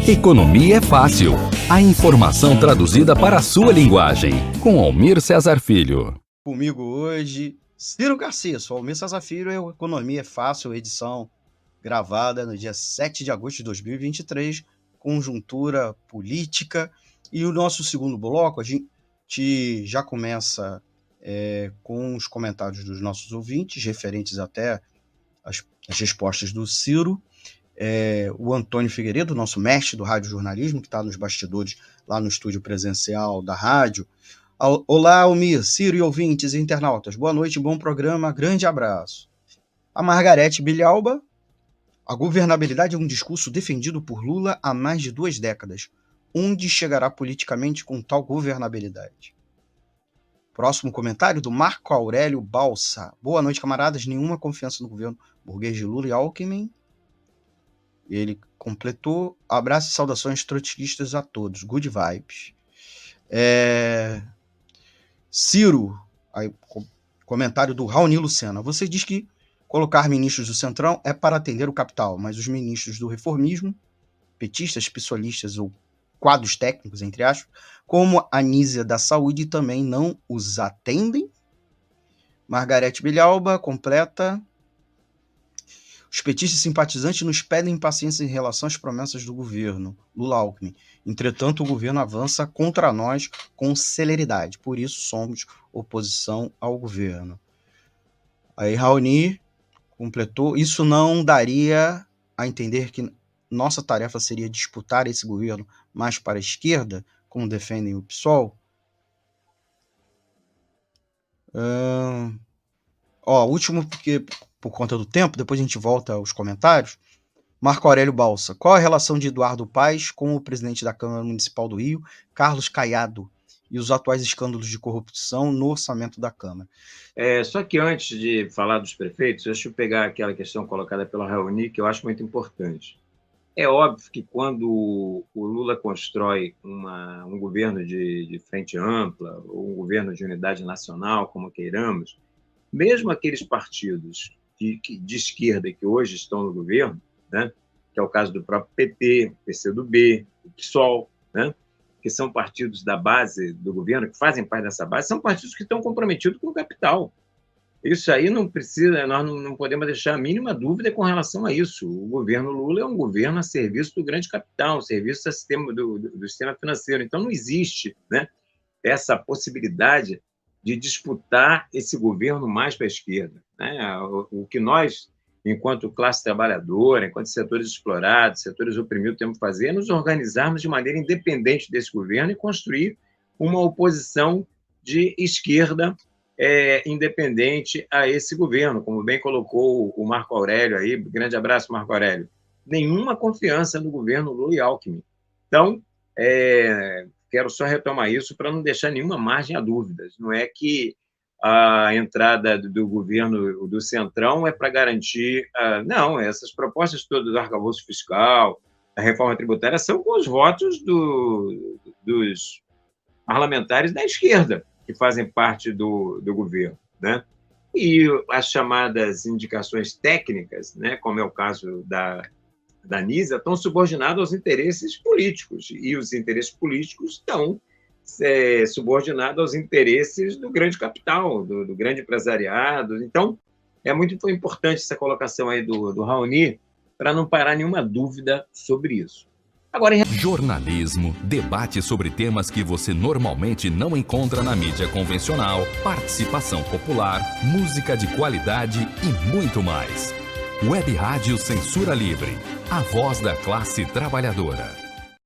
Economia é fácil. A informação traduzida para a sua linguagem. Com Almir Cesar Filho. Comigo hoje, Ciro Garcia. Almir Cesar Filho é o Economia é Fácil, edição gravada no dia 7 de agosto de 2023, conjuntura política. E o nosso segundo bloco, a gente já começa com os comentários dos nossos ouvintes, referentes até as respostas do Ciro. O Antônio Figueiredo, nosso mestre do rádio jornalismo, que está nos bastidores lá no estúdio presencial da rádio. Olá, Almir, Ciro e ouvintes e internautas. Boa noite, bom programa, grande abraço. A Margarete Bilhalba. A governabilidade é um discurso defendido por Lula há mais de 2 décadas. Onde chegará politicamente com tal governabilidade? Próximo comentário do Marco Aurélio Balsa. Boa noite, camaradas. Nenhuma confiança no governo burguês de Lula e Alckmin. Ele completou. Abraço e saudações trotskistas a todos. Good vibes. Ciro, aí, comentário do Raoni Lucena. Você diz que colocar ministros do Centrão é para atender o capital, mas os ministros do reformismo, petistas, pessoalistas ou quadros técnicos, entre aspas, como a Anísia da Saúde, também não os atendem? Margarete Bilhalba completa. Os petistas simpatizantes nos pedem paciência em relação às promessas do governo Lula-Alckmin. Entretanto, o governo avança contra nós com celeridade. Por isso, somos oposição ao governo. Aí, Raoni completou. Isso não daria a entender que nossa tarefa seria disputar esse governo mais para a esquerda, como defendem o PSOL? Último, porque por conta do tempo, depois a gente volta aos comentários. Marco Aurélio Balsa. Qual a relação de Eduardo Paes com o presidente da Câmara Municipal do Rio, Carlos Caiado, e os atuais escândalos de corrupção no orçamento da Câmara? Só que antes de falar dos prefeitos, deixa eu pegar aquela questão colocada pela Raoni, que eu acho muito importante. É óbvio que quando o Lula constrói um governo de frente ampla, ou um governo de unidade nacional, como queiramos, mesmo aqueles partidos de esquerda que hoje estão no governo, né, que é o caso do próprio PP, o PCdoB, o PSOL, né, que são partidos da base do governo, que fazem parte dessa base, são partidos que estão comprometidos com o capital. Isso aí não precisa, nós não podemos deixar a mínima dúvida com relação a isso. O governo Lula é um governo a serviço do grande capital, serviço do sistema financeiro. Então, não existe, né, essa possibilidade de disputar esse governo mais para a esquerda, né? O que nós, enquanto classe trabalhadora, enquanto setores explorados, setores oprimidos, temos que fazer é nos organizarmos de maneira independente desse governo e construir uma oposição de esquerda independente a esse governo, como bem colocou o Marco Aurélio aí. Grande abraço, Marco Aurélio. Nenhuma confiança no governo Lula e Alckmin. Então, quero só retomar isso para não deixar nenhuma margem a dúvidas. Não é que a entrada do governo do Centrão é para garantir... não, essas propostas todas do arcabouço fiscal, da reforma tributária, são com os votos dos parlamentares da esquerda, que fazem parte do governo, né? E as chamadas indicações técnicas, né, como é o caso da Anísia, estão subordinados aos interesses políticos, e os interesses políticos estão subordinados aos interesses do grande capital, do grande empresariado. Então, é muito importante essa colocação aí do Raoni, para não parar nenhuma dúvida sobre isso. Agora, jornalismo, debate sobre temas que você normalmente não encontra na mídia convencional, participação popular, música de qualidade e muito mais. Web Rádio Censura Livre, a voz da classe trabalhadora.